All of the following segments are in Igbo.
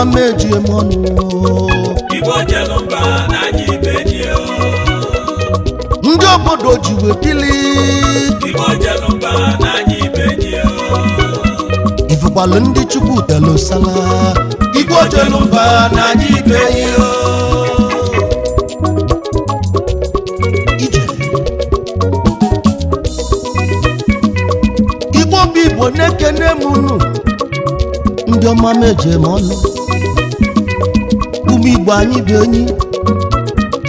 Meji emonu Igbo jelumba na jibeji ndị obodo ji wetili Igbo jelumba na jibeji ifukwalu ndị Chukwu telo sala Igbo jelumba na jibeji ije Igbo bibo nekene munu ndị ọma meji emonu Igbo anyị bụ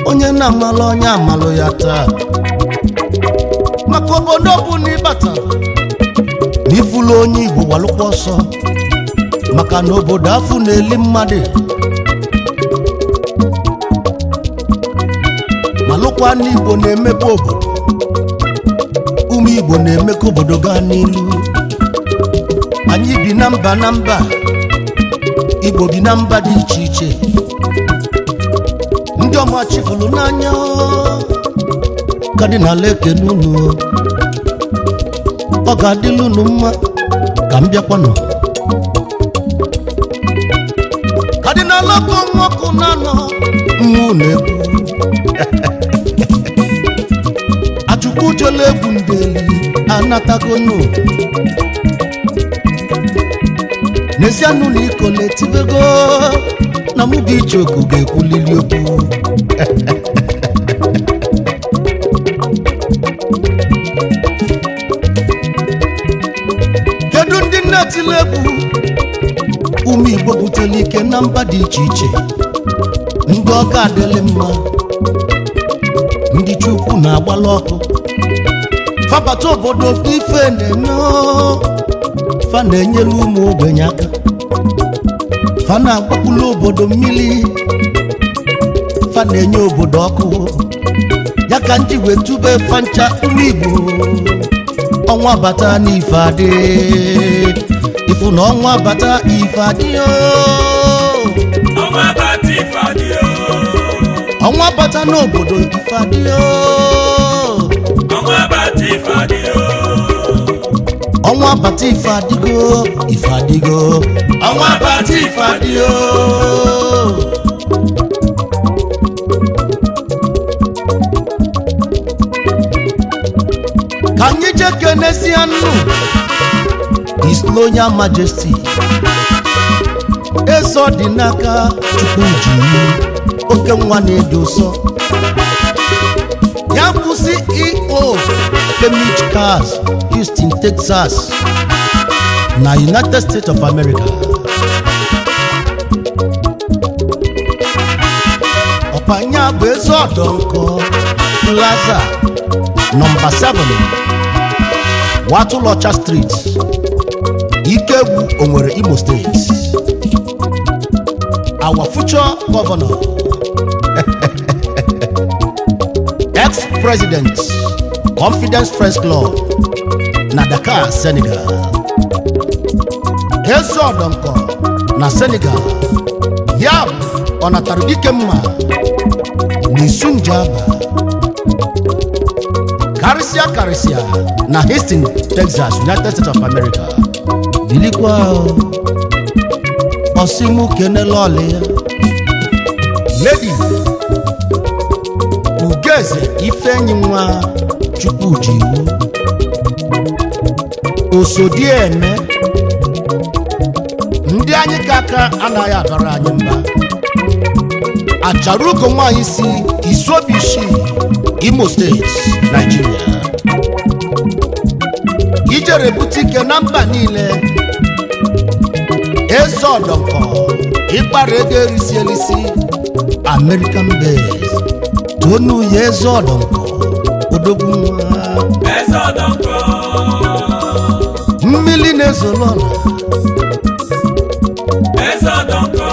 onye na-amalụ onye amalụ ya taa maka obodo bụ na ịbata n'ifulu onye Igbo walụkwa ọsọ maka na obodo afụ na-eli mmadụ malụkwa ndị Igbo na-emepe obodo ụmụ Igbo na-eme ka obodo gaa n'ilu anyị bi na mba Igbo bi na mba dị iche iche ndị ọma chifulu n'anya Cardinal ekene unu ọ ga-adịlụ unu mma ka m bịakwanụ Cardinal ọkụ nwoke na-anọ mmụ na-egwu Achukwu jele egwu ndeli anatagonu n'ezianụ na iko na-etibego na mụ bụ iche oku ga-ekwulili okwu kedu ndị nnetile egwu ụmụ Igbo butere ike na mba dị iche iche ndị ọka adịlị mma ndị Chukwu na-agbala ọkụ fabata obodo ife na-eme fa na-enyere ụmụ ogbenye aka fa na-agbapụla obodo mmiri fa na-enye obodo ọkụ ya ka ndị wetube fancha ụmụ Igbo ọnwa bata n'ife adị ifu na ọnwa bata ife adị ọnwa bata ife adị ọnwa bata n'obodo ife adị ọnwa bata ife adị ọnwa bata ife adịgo ife adịgo ọnwa bata ife adị ka anyị jee kenezie nnu His Royal Majesty eso dị n'aka Chukwu ji oke nwa na-edo ụsọ ya bụ CEO Chemich Cars Houston, Texas na United States of America ọpanya bụ eze ọdọ nkọ Plaza Number 7 Watụlọcha Street Ikegwu Onwere Imo State our future governor ex-president Confidence Friends Club na Dakar, Senegal eze ọdọnkọ na Senegal ya ọ natara dike mma n'isu njaba karịsịa na Houston, Texas, United States of America bilikwa ọsịmụ kenele ọlị ya Lady Ugeze Ifenyi nwa Chukwuji Osodieme ndị anyị ka aka anaghị adọrọ anyị mba. Acharugo nwanyị si Isobishi Imo State Nigeria ijere butike na mba niile eze ọdọnkọ ịkpara ego erisi elisi American base tonu ya eze ọdọnkọ odogwu nwa eze ọdọnkọ mmili na-ezolọla eze ọdọnkọ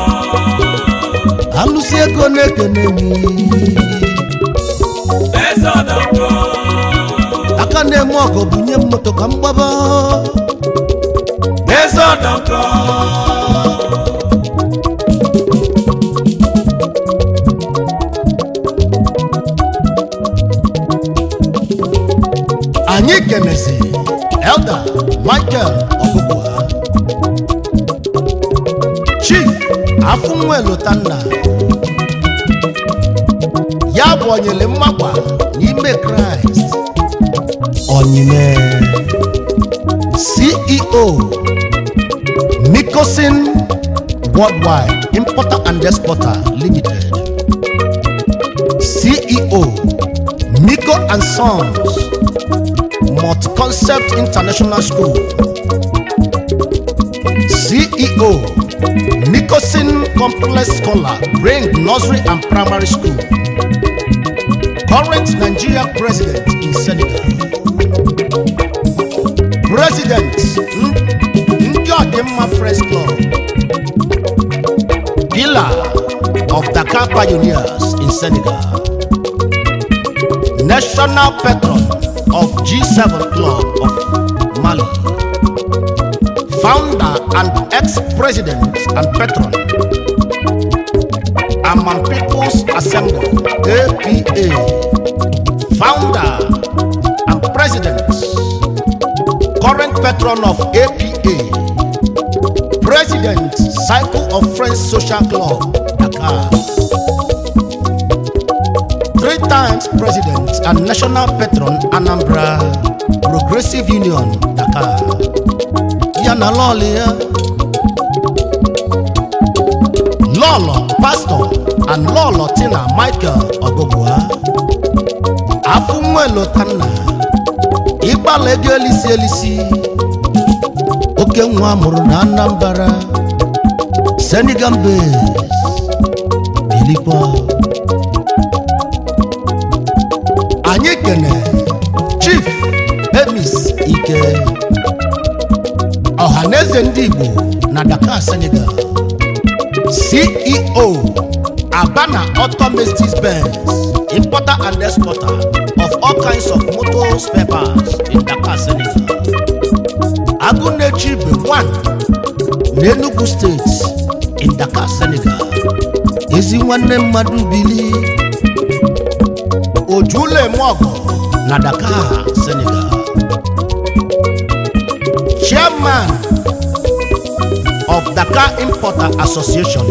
alụsị ego na-ekene mi eze ọdọnkọ aka na-eme ọgọ bunye m moto ka m gbaba eze ọdọnkọ anyị kenezi Elder Michael Ọgụgụa Chief Afụnwelotanna ya bụ onyele mmagba n'ime Kraịst Onyime CEO Mikosin Worldwide Importer and Exporter Limited CEO Miko and Sons Multi-Concept International School CEO Mikosin Complex Scholar Ring Nursery and Primary School Current Nigeria President in Senegal President Ndị Ọdịmma Friends Club Pillar of Dakar Pioneers in Senegal National Patron of G7 Club of Mali Founder and ex-president and patron Amman People's Assembly APA Founder and president current patron of APA President Cycle of Friends Social Club Dakar 3 times president and national patron Anambra Progressive Union Dakar yana Lolia Lolo Pastor and Lolo Tina Michael Ogogwa Afụnwelotanna ịgbala ego elisi elisi oke nwa mụrụ na Anambra Senegal base Bilikwa anyị kene Chief Emis Ike Ọhaneze ndị Igbo na Dakar Senegal CEO Abana Automotive Benz Importer and Exporter of all kinds of motor spare parts in Dakar Senegal Agunechi Be1 n'Enugu State in Dakar Senegal ezi nwanne mmadụ bili Ojule Mogo na Dakar Senegal Chairman of Dakar Importer Association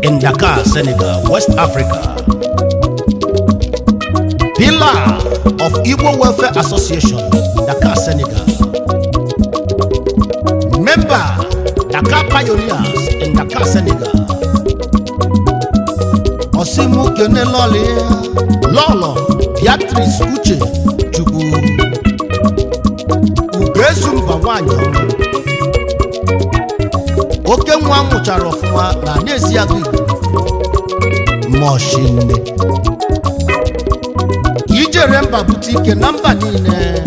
in Dakar, Senegal, West Africa. Pillar of Igbo Welfare Association, Dakar, Senegal. Member, Dakar Pioneers in Dakar, Senegal. Osimu Kene Lolo, Beatrice Uche, Chukwu. Ugezumba Wanyo. Oke nwa mụchara ọfụma na n'ezi agụ Igbo Moshinne ijere mba bute ike na mba niile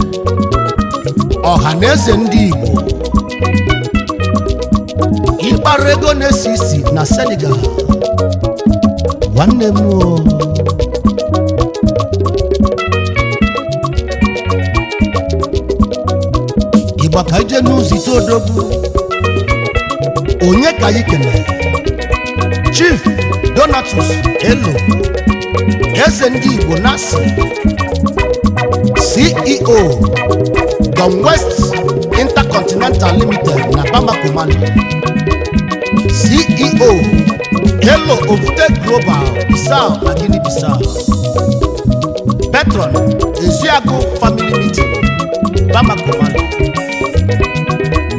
ọhaneze ndị Igbo ịkpara ego na-esi isi na Senegal nwanne m Igbo ka ije n'ụzọ ite odogwu Onye ka anyị kene Chief Donatus Elo Eze ndị Igbo Nasi CEO Don West Intercontinental Limited na Bamako Mali CEO Elo Ovute Global Bissau na Guinea Bissau Patron Eziago Family Meeting Bamako Mali.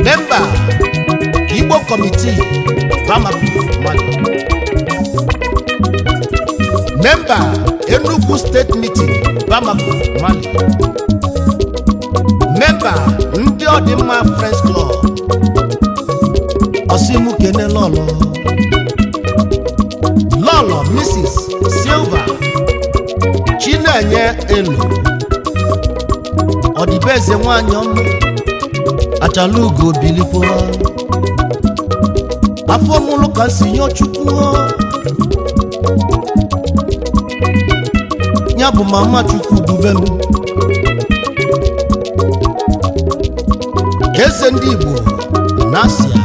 Member Igbo Committee Bamako Mali. Member Enugu State Meeting Bamako Mali. Member Ndị Odimma Friends Club Osimu Kene Lolo Mrs. Silva Chinenye Elu Odibeze nwanyị ọma Achalugo Bilipo afọ mụlụ ka si nyo Chukwu ya bụ mama Chukwu dube m eze ndị Igbo na Asia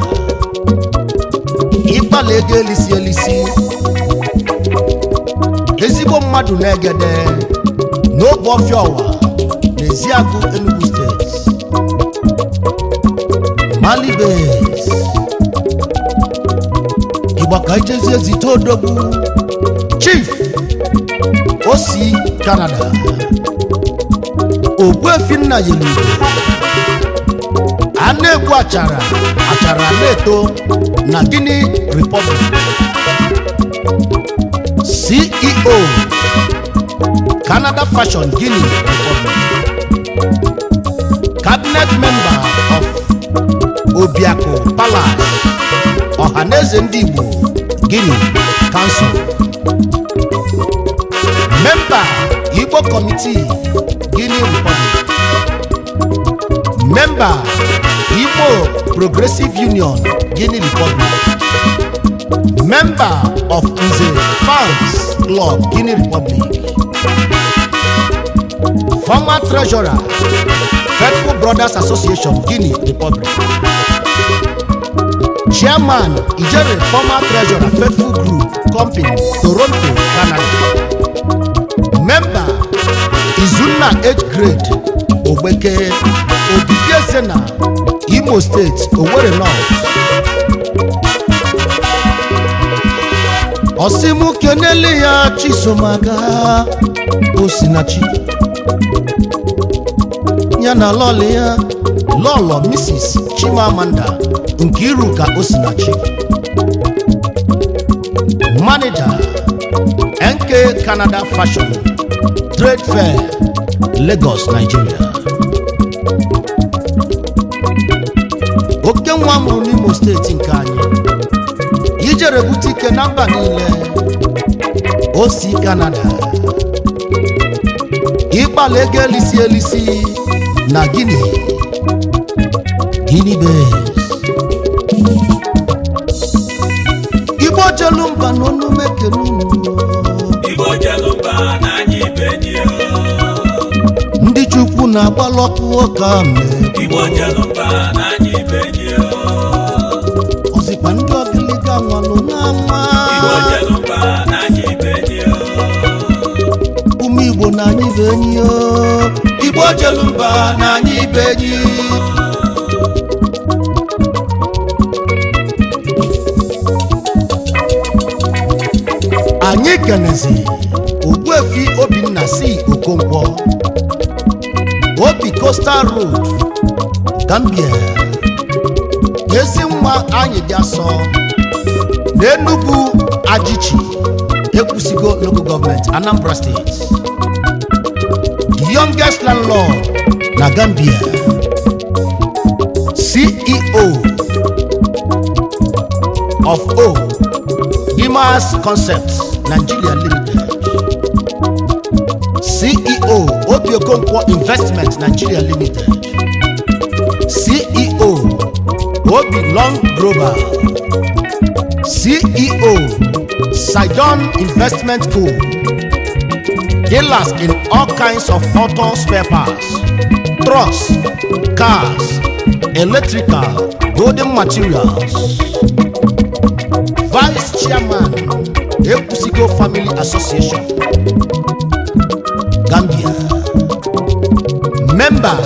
ịkpala ego elisi ezigbo mmadụ na-egede n'oge ọfịa ọwa n'Eziago Enugu steeti Mali base Igbo ka ijezi ezite odogwu Chief Osi Canada Ogbuefi nna yelu a na-egwu achara na-eto na Guinea Republic CEO Canada Fashion Guinea Republic Cabinet Member of Obiako Palace Ohaneze Ndị Igbo Guinea Council Member Igbo Committee Guinea Republic Member Igbo Progressive Union Guinea Republic Member of Nze Fans Club Guinea Republic Former Treasurer Faithful Brothers Association Guinea Republic Chairman Ijere Former Treasurer Faithful Group Company Toronto, Canada Member Izuna 8th grade Ogbeke Obibiezena Imo State Owerri North Osimu kenele ya Chisomaga Osinachi Nyana lole ya Lolo Mrs. Chimamanda Nkiruka Osinachi Manager NK Canada Fashion Trade Fair Lagos, Nigeria Oke nwa mụrụ n'Imo steeti nke anyị Ijere butike na mba niile Osi Canada Ịkpala ego elisi na Guinea base Igbo jelumba n'onu mekenu Igbo jelumba na anyị benyi Ndị Chukwu na-agbalọkụ ụka mme Igbo jelumba na anyị benyi Ozikwa ndị ọgịlịga nwanụ n'ama Igbo jelumba na anyị benyi Ụmụ Igbo na anyị benyi Igbo jelumba na anyị benyi Anyị kenezi Ogbuefi Obinna si Okonkwo Obi Coastal Road Gambia ezi nwa anyị dị asọ n'Enugu Ajichi Ekwusigo Local Government Anambra State The youngest landlord na Gambia CEO of O Dimas Concepts Nigeria Limited CEO Obi Okonkwo Investment Nigeria Limited CEO Obi Long Global CEO Sidon Investment Co Dealers in all kinds of auto spare parts trucks, cars, electrical, building materials Vice Chairman Ekwusigo Family Association Gambia Member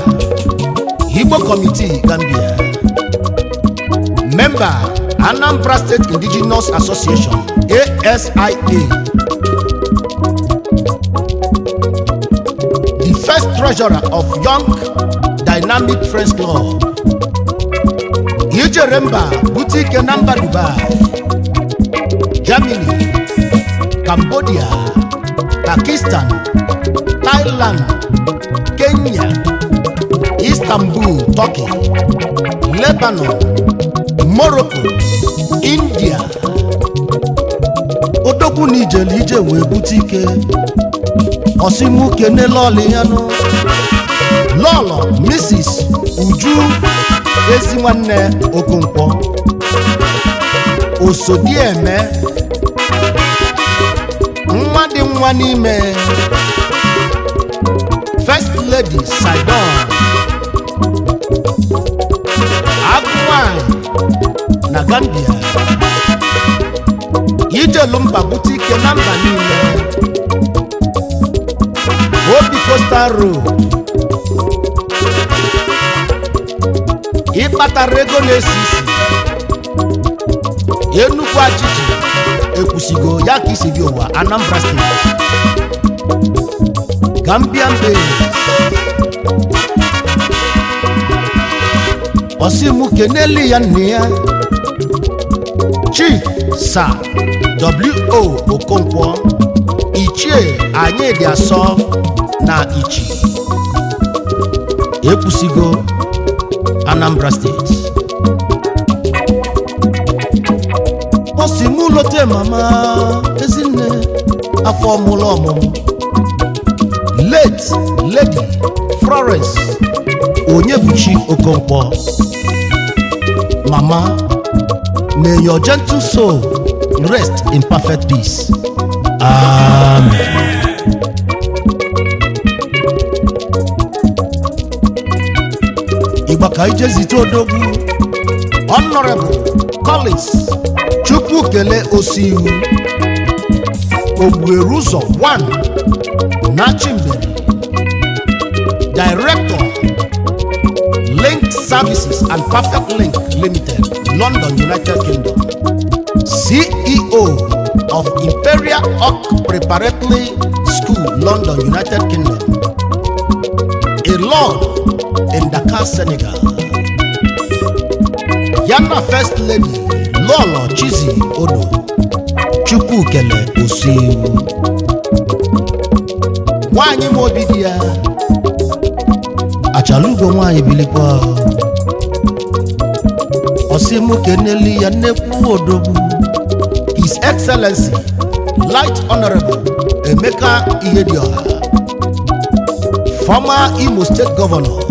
Igbo Committee Gambia Member Anambra State Indigenous Association ASIA treasurer of Young Dynamic Friends Club. Ijere mba Butere na mba Dubai, Germany, Cambodia, Pakistan, Thailand, Kenya, Istanbul, Turkey, Lebanon, Morocco, India. Odogwu n'ijele ije wee bute ike osimu kene lọlị ya nụ lọlọ Mrs. Uju ezi nwanne Okonkwo Osodieme nwa dị nwa n'ime First Lady Sidon Agụnwanyị na Gambia. Ijelu mba bute ike na mba niile Obi Coastal Road ịkpatara ego na-esi isi Enugu Ajiji ekwusigo ya ka isi gị ụwa Anambra State Gambian Bay osimu keneli ya nne ya Chief Sir W.O. Okonkwo Ichie anyị dị asọ na Ichi ekwusigo Anambra State. Osimu lote mama ezinne afọ mụlọ ọmụmụ late Lady Florence Onyebuchi Okonkwo. Mama, may your gentle soul rest in perfect peace. Amen. Ibaka ijezite odogwu Honorable Collins Chukwukele Osiu Ogbueruzo 1 Nachimbere, Director Link Services and Perfect Link Limited, London, United Kingdom. CEO of Imperial Oak Preparatory School, London, United Kingdom. A Lord in Dakar, Senegal. Yana First Lady Lolo Chizi Odo Chukwukele Osiu. Wanyi mobidia achalugo nwanyi bilikwa osimu keneli ya nekwu odogwu His Excellency Light Honorable Emeka Ihedioha, former Imo State Governor.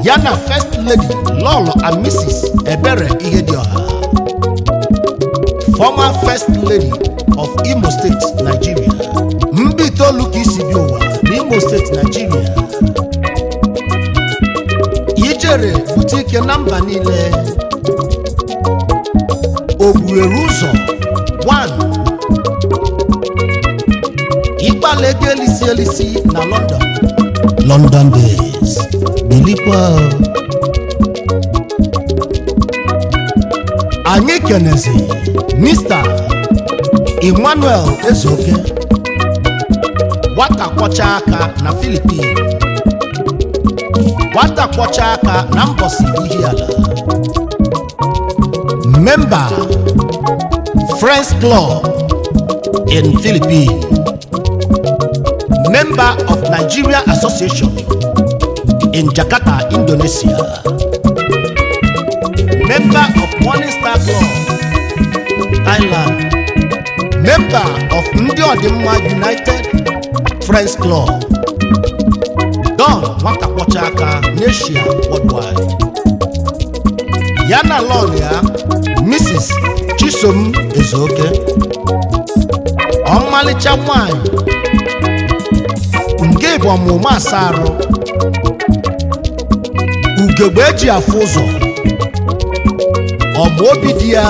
Yana First Lady Lolo and Mrs. Ebere Ihedioha, former First Lady of Imo State, Nigeria. Mbito Lukisi Biowa, Imo State, Nigeria. Ijere butike namba niile Ogbueruzo 1 Ikpalege elisi na London base Bilikwa. Anyị kenezi Mr. Emmanuel Ezoke nwata kwọcha aka na Philippines, nwata kwọcha aka na Mbosi Ihiala, member Friends Club in Philippines, member of Nigeria Association in Jakarta, Indonesia, member of Morning Star Club, Thailand, member of Ndi Odimma United Friends Club, Don nwata kwọcha aka n'Asia worldwide. Yana Lolia Mrs. Chisom Ezoke, ọmalịcha nwanyị nke bụ ọmụmụ asarụ ugegbe eji afụ ụzọ ọmụ obi dị ya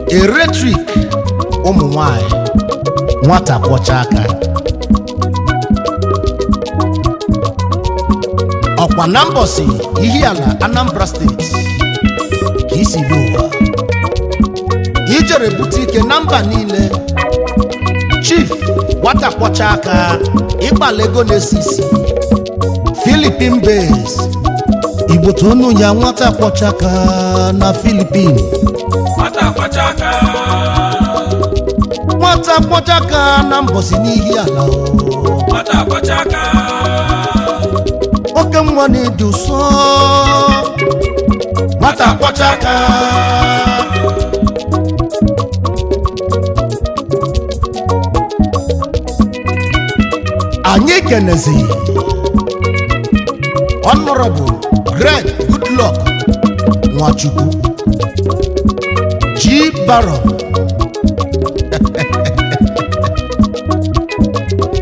eletrik ụmụ nwanyị nwata kwọcha aka ọkwa na Mbosi Ihiala, Anambra State ka isi bụ ụwa. Ijere butike na mba niile Chief nwata kwọcha aka ịgbala ego na-esi isi Philippine base Igbo tonu ya nwata kwọcha aka na Philippine nwata kwọcha aka na mbosi n'ihi ala nwata kwọcha aka oke nwa na-edu so nwata kwọcha aka anyị kenezi Honorable Greg Goodluck Nwachukwu G. Baron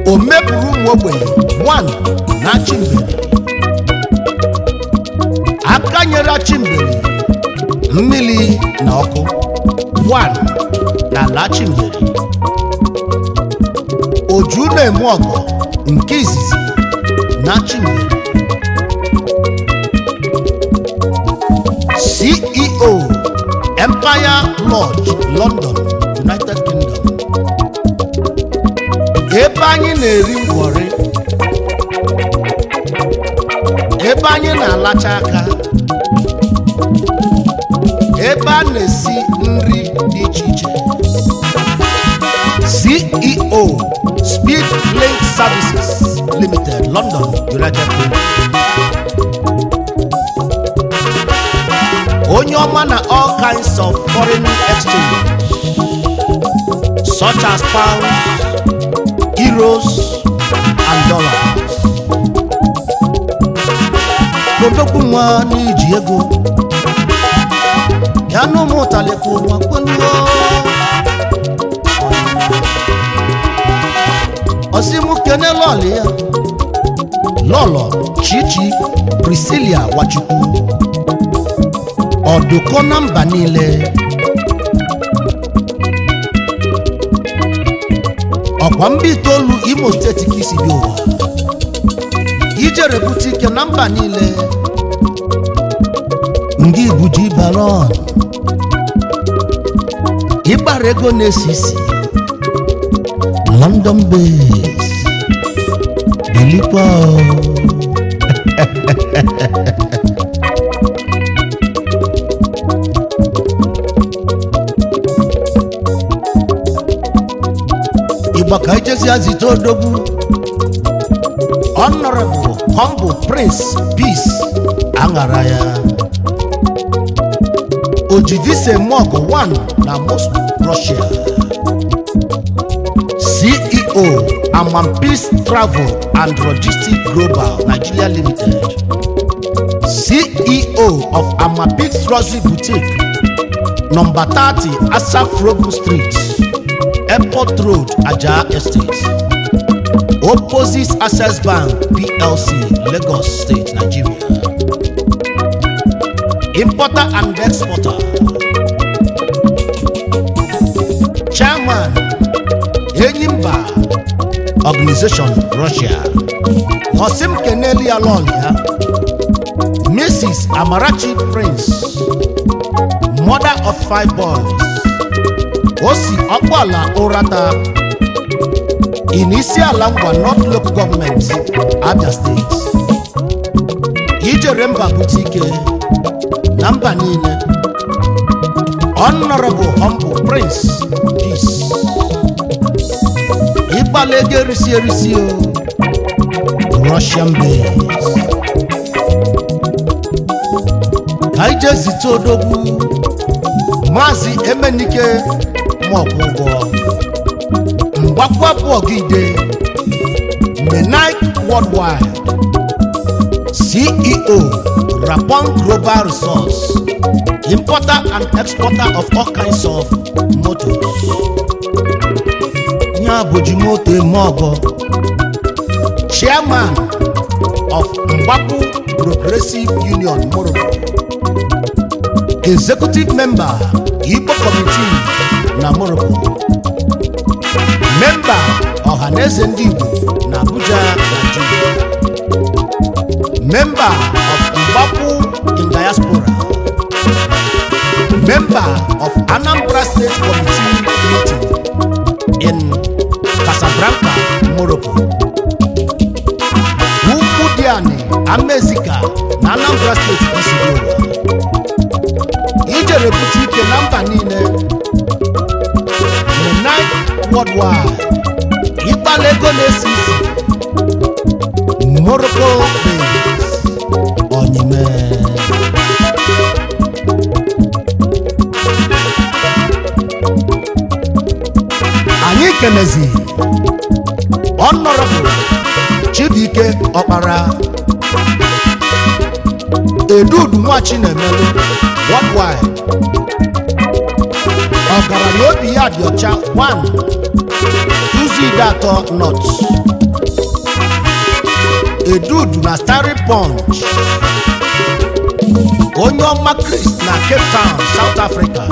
o mepụrụ ụmụ ogbenye 1 na Chimbere aka nyere Chimbere mmiri na ọkụ 1 na ala Chimbere oju na-eme ọgọ nke izizi na Chimbere CEO Empire Lodge London United Kingdom ebe anyị na-eri ngwọrị ebe anyị na-alacha aka ebe a na-esi nri dị iche iche CEO Speed Link Services Limited London United Kingdom onye ọma na all kinds of foreign exchange such as pounds, euros and dollars. Kodokwu nwa n'iji ego ya n'ụmụtalekwu nwa kwenu osimu kene lọlị ya lọlọ Chichi Priscilla Nwachukwu ọdụkọ na mba niile ọkwa mba itoolu Imo steeti ka isi bi ụwa ijere bute ike na mba niile ndị Igbo ji balon ịgbara ego na-esi isi London base bilikwa Igba ijezi azite odogwu Honorable Humble Prince Peace aṅara ya Ojivise Mogo 1 na Moscow, Russia CEO Amman Peace Travel and Logistics Global Nigeria Limited CEO of Amman Peace Rosy Boutique number 30 Asaf Rogu Street Airport Road, Ajah Estate. Opposite Access Bank, PLC, Lagos State, Nigeria. Importer and exporter. Chairman, Enyimba Organization, Russia. Hosim Keneli Alolia. Mrs. Amarachi Prince. Mother of 5 boys. Osi Akwala Orata Initial Langwa North Local Government Abia State Ijeremba Boutique Namba Nine Honorable Humble Prince Peace Ibalege Risio Russian base Kaije Zitodobu Mazi Emenike Mwakwụgwọ Mgbakwapụ Ogide Menike Worldwide CEO Rapon Global Resource Importer and exporter of all kinds of motors Nyabujimoto Mogo Chairman of Mgbapu Progressive Union Morocco Executive Member Igbo Committee na Morocco Member Ohaneze Ndị Igbo na Abuja, Nigeria Member of Mgbapu in Diaspora Member of Anambra State Committee meeting in Casablanca, ukwu dị anị Amezika na Anambra steeti isiri ụwa ijere bute ike na mba niile Unite Worldwide ịkpala ego na-esi isi Morocco Base Onyeme anyị kenezi Honorable Chibuike Ọkpara Edudu Nwachinemelu Worldwide ọgaranya obi ya dị ọcha 1 Tuzidatọ North Edudu na Starry Punch onye ọma Chris na Cape Town, South Africa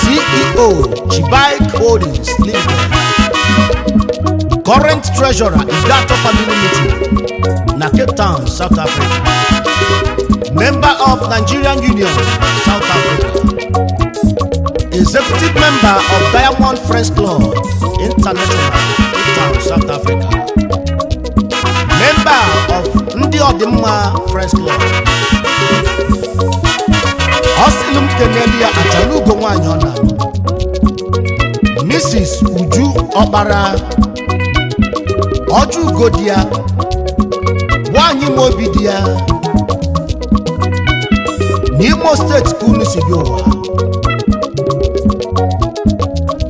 CEO Chibike Holdings Limited current treasurer Idato Family Meeting na Cape Town, South Africa member of Nigerian Union, South Africa executive member of Diamond Friends Club International, Cape Town, South Africa member of Ndị Ọdịmma Friends Club Ọsịlụm Kenelia Achalugo nwanyị ọna Mrs. Uju Ọkpara Ọjụ ugo di ya nwanyị mobi di ya n'Imo steeti kunu si bi ụwa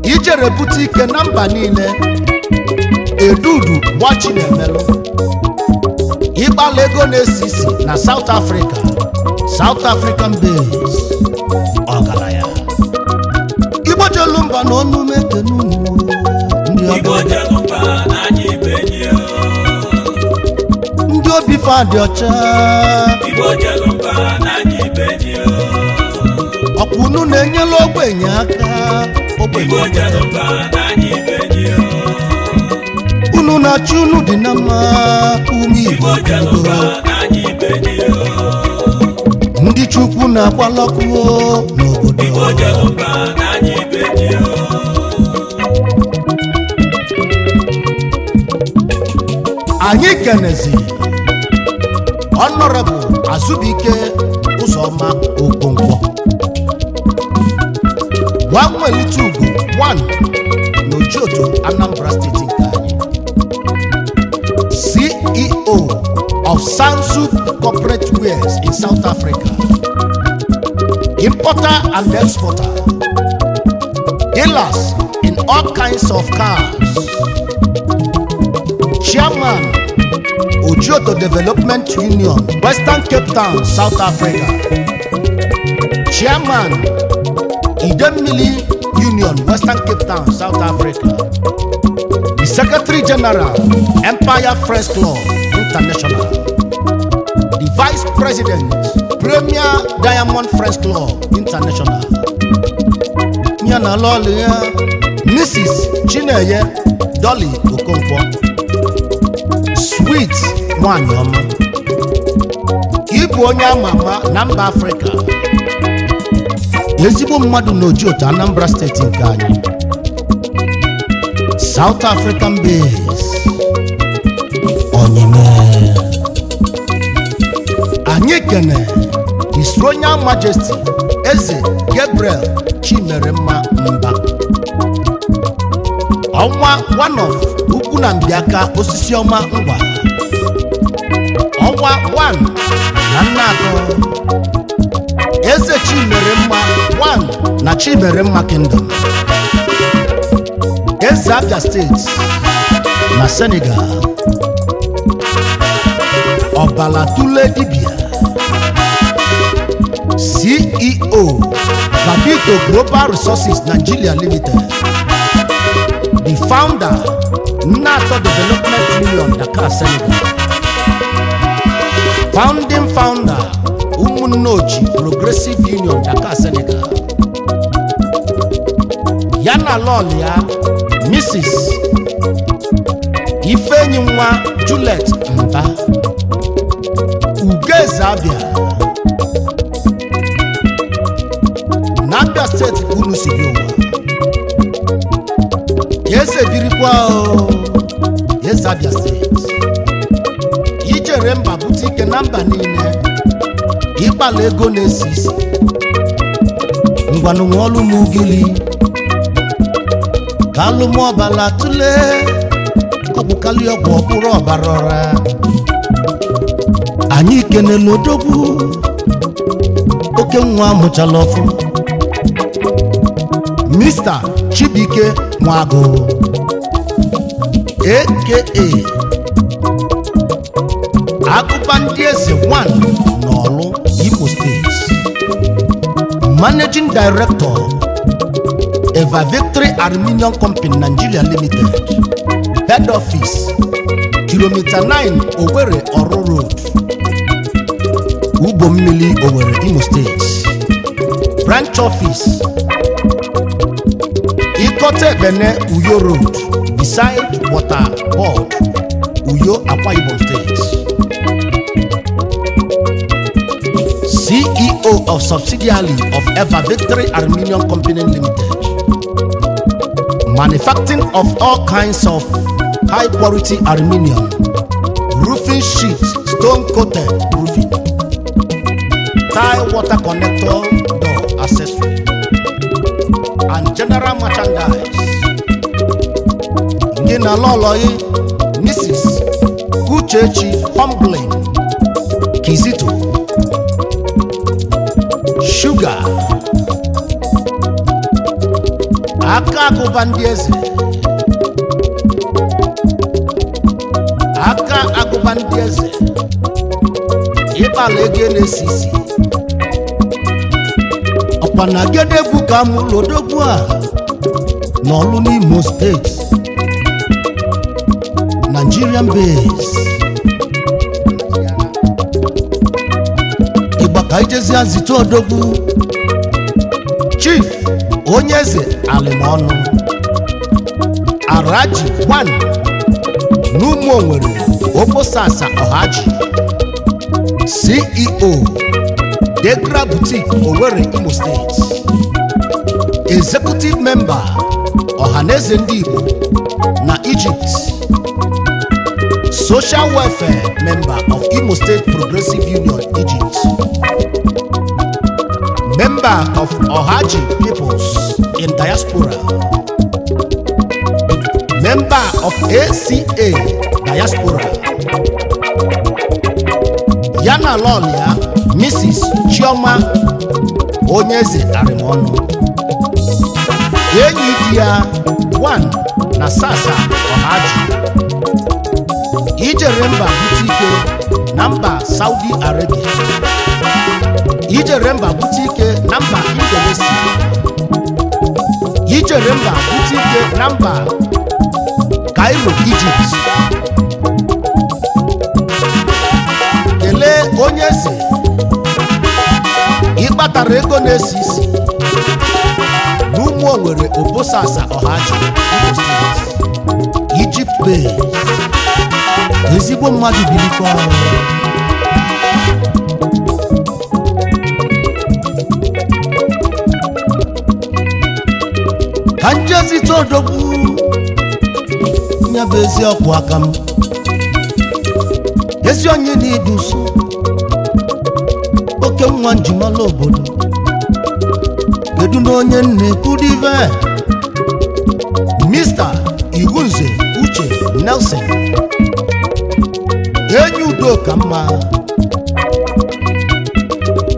ijere bute ike na mba niile Edudu Nwachinemelu ịkpala ego na-esi isi na South Africa, South African Base ọgaranya Igbo jelu mba na ọnụ mekenu Igbo jelu mba na anyị benye ndị obi fa dị ọcha Igbo jelu mba na anyị benye ọkwụnụ na-enyela ogbenye aka Igbo jelu mba na anyị benye unu na-achụ unu dị na mma ume Igbo jelu mba na anyị benye ndị Chukwu na-agbalọkụ n'obodo Igbo jelu mba na anyị benye anyị kenezi Honorable Azubike Ụzọma Okonkwo Nwanwelite Ugo 1 n'Ojioto, Anambra Steeti nke anyị CEO of Sansu Corporate Wares in South Africa importer and exporter dealers in all kinds of cars Chairman Ojioto Development Union, Western Cape Town, South Africa. Chairman Idemili Union, Western Cape Town, South Africa. The Secretary General, Empire Friends Club International. The Vice President, Premier Diamond Friends Club International. Nyana Lolia, Mrs. Chineye Dolly Okonkwo. Sweet nwanyị ọma ịbụ onye ama ama na mba Afrịka ezigbo mmadụ n'Ojioto, Anambra steeti nke anyị South African Base Onyeme anyị kene His Royal Majesty Eze Gabriel Chimeremma Mba ọnwa one of ukwu na Mbiaka osisi ọma ngwa ọnwa 1 na Nnatọ Eze Chimeremma 1 na Chimeremma Kingdom Eze Abia State na Senegal Ọbalatule Dibia CEO Babito Global Resources Nigeria Limited the founder Nnatọ Development Union Dakar, Senegal founding founder Umunnochi Progressive Union Dakar, Senegal yana Lolia Mrs. Ifenyinwa Juliet Mba Ugeze Abia na Abia State unu si bi ụwa eze birikwa o Abia steeti. Ijere mba bute ike na mba niile, ịkpala ego na-esi isi. Ngwanụ nwe ọlụ m ugili ka alụm ọbala tụle, ọbụkali ọgwụ ọbụrụ ọbara ọra. Anyị kenele odogwu oke nwa amụchala ọfụma, Mr. Chibike Nwago aka Akụpa ndị eze 1 n'Ọlụ, Imo State, Managing Director Eva Victory Aluminium Company Nigeria Limited, Head Office Kilometer 9 Owerri Oru Road, Ugbo Mmili, Owerri, Imo State. Branch Office Ikote Bene Uyo Road beside Water Board, Uyo, Akwa Ibom State. CEO of subsidiary of Eva Victory Aluminium Company Limited, manufacturing of all kinds of high quality aluminium, roofing sheets, stone coated roofing, tile water connector door accessory, and general merchandise. Ngina Loloi Mrs. Uchechi Humbling Kizito Sugar Aka Agụba ndị eze, Aka Agụba ndị eze, ịkpala ego na-esi isi. Ọkwa na Gedegwu ka mụlụ odogwu a n'Ọlụ n'Imo State, Nigerian base. Igba ka ijezi azite odogwu Chief Onye eze Alimọnụ Araji 1 n'Ụmụ Owerri Obosasa Ọhaji, CEO Degra Boutique Owerri, Imo State, Executive Member Ọhaneze ndị Igbo na Egypt, Social Welfare Member of Imo State Progressive Union, Egypt, Member of Ohaji Peoples in Diaspora, Member of ACA Diaspora. Yana Lolia Mrs. Chioma Onye eze Arimọnụ, enyi di ya 1 na Sasa Ọhaji. Ijere mba bute ike na mba Saudi Arabia, ijere mba bute ike na mba Indonesia, ijere mba bute ike na mba Cairo, Egypt. Kelee onye eze, ịkpatara ego na-esi isi n'Ụmụ Owerri Obosasa Ọhaji, Imo State, Egypt base. Ezigbo mmadụ bilikwa ọrụ. Ka njezi todogwu nya bụ ezi ọkụ aka m, ezi onye na-eduso oke nwa njimala obodo. Kedu na onye na-ekwudive Mr. Iwunze Uche Nelson, enyi udo ka mma,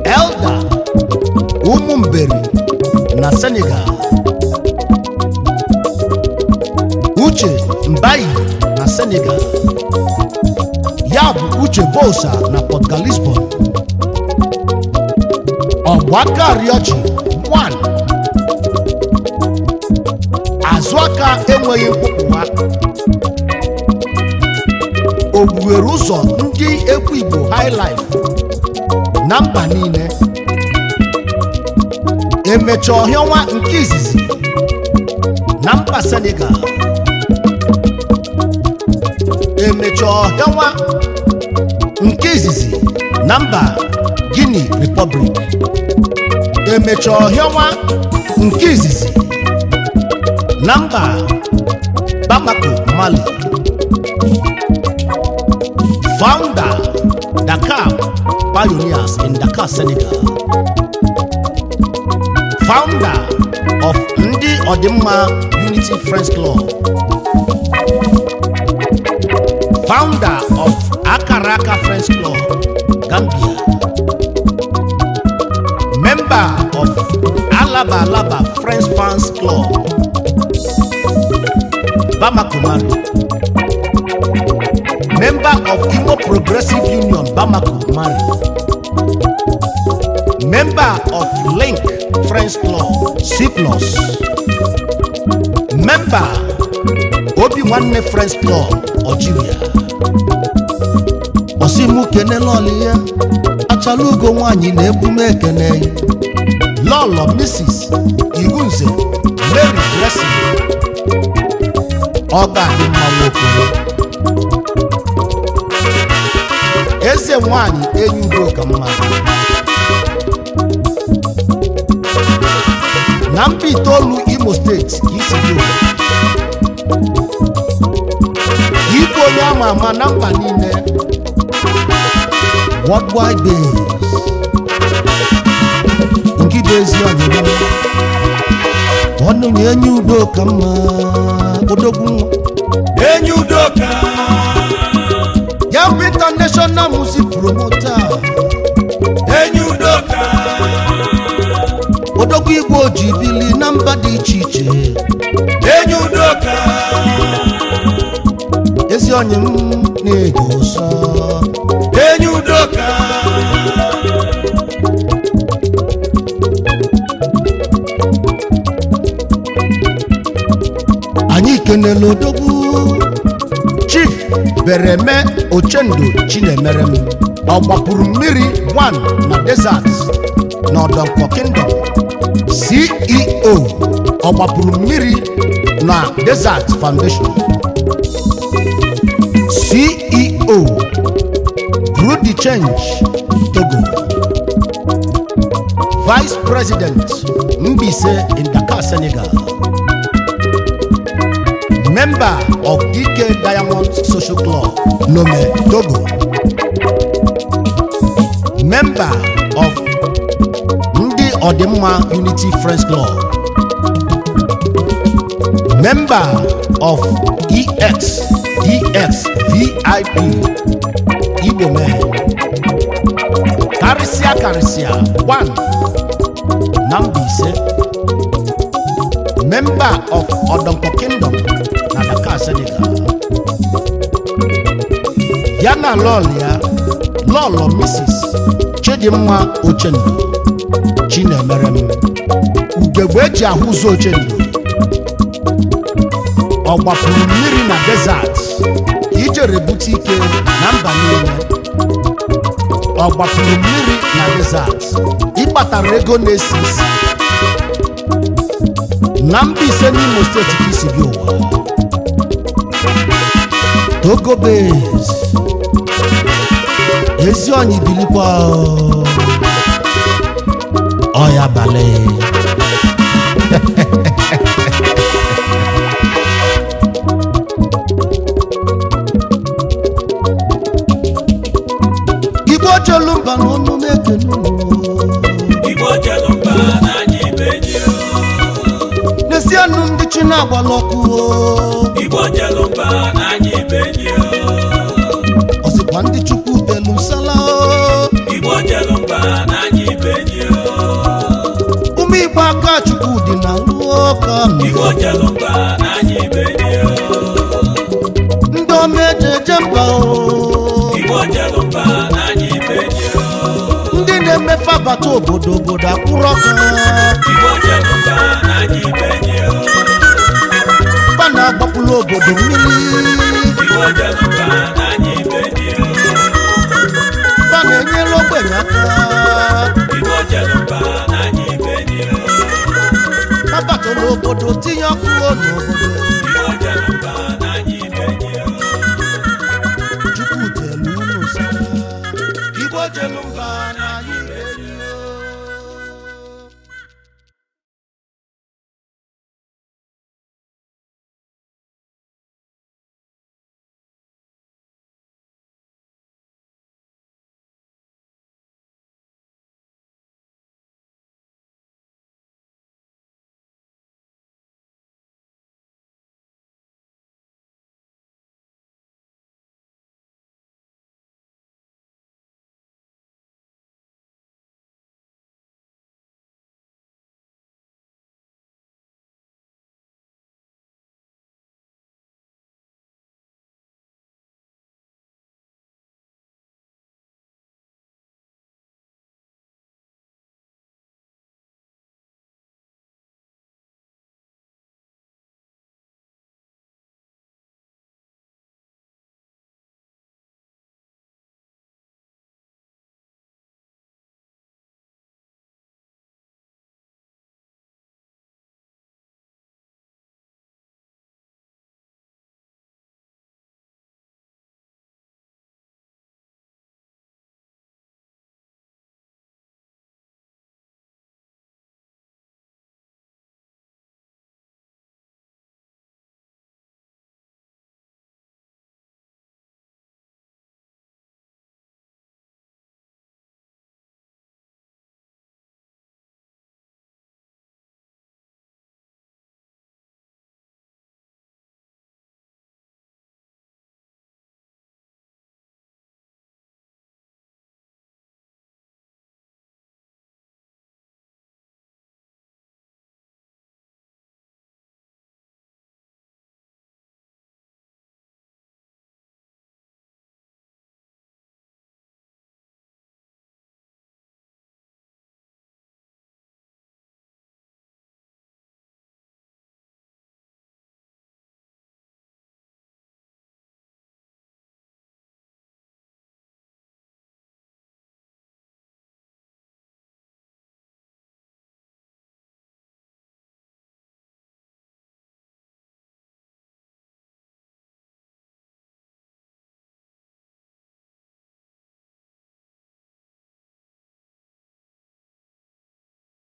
Elder Ụmụ Mberi na Senegal, Uche Mbayi na Senegal, ya bụ Uche Bosa na Port Lisbon, Ọgbaka Arịọchi 1, Azụaka enweghị mkpụkpụwa, Ogbuere ụzọ ndị egwu Igbo High Life na mba niile, Emecha Ọhịọnwa nke izizi na mba Senegal, Emecha Ọhịọnwa nke izizi na mba Guinea Republic, Emecha Ọhịọnwa nke izizi na mba Bamako, Mali, Founder, Dakar Pioneers in Dakar, Senegal. Founder of Ndi Odimma Unity Friends Club. Founder of Akaraka Friends Club, Gambia. Member of Alaba Alaba Friends Fans Club, Bamako Mali. Member of Igbo Progressive Union, Bamako Mali. Member of Link Friends Club, C+. Member Obi-Nwanne Friends Club, Algeria. Osimu kene loli ya achalugo nwanyi na ebume ekene Lolo Mrs. Igunze Mary Blessing Oga di mma okoro Eze nwanyi enyugo ka mma na Mpitolu Imo State Isigo Igbo onye ama na mba niile worldwide base nkidezi onye enyi udo ka mma odogwu enyi udoka ya bụ international music promoter enyi udoka odogwu Igbo ji bili na mba dị iche iche enyi udoka ezi onye m na-eji ụsọ enyi udoka anyị kenele odogwu Chief Bereme Ochendo Chinemerem ọ gbapụrụ mmiri 1 na desert na Odonko Kingdom. CEO ọ gbapụrụ mmiri na Desert Foundation. CEO Grow the Change Togo. Vice President Mbise in Dakar, Senegal. Member of Ike Diamond Social Club, Lome, Togo. Member of Ndi Odimma Unity Friends Club. Member of DX VIP Igbo Man. Karisia 1 Nambise. Member of Odonko Kingdom na Dakar, Senegal. Yana Lolia Lolo Mrs. Chidimma Ochendo Chinemerem ugegbe eji ahụzụ Ochendo ọ gbapụrụ mmiri na desert ijere bute ike na mba niile. Ọ gbapụrụ mmiri na desert ịkpatara ego na-esi isi na Mbaise n'Imo steeti ka isi gị ụwa. Togo base ezi onye bilikwa ọya bale Igbo jelumba n'ọnụ mekenu Igbo jelumba n'anyị benyo n'esi anụ ndị chi na-agbala ọkụ Igbo jelumba n'anyị benyo ọsịkwa ndị Chukwu belu nsala Igbo jelumba n'anyị benyo ụmụ Igbo aka Chukwu dị na ụka Igbo jelumba n'anyị benyo ndị omejeje mba Igbo jelumba n'anyị benyo ndị na-emefe abata obodo akwụrụ ọkụ Igbo jelumba n'anyị benyo mba na-agbapụla obodo mmiri Igbo jelumba n'anyị benyo mba na-enyere ogbenye aka Igbo jelumba n'anyị benyo abata n'obodo tinye ọkụ n'obodo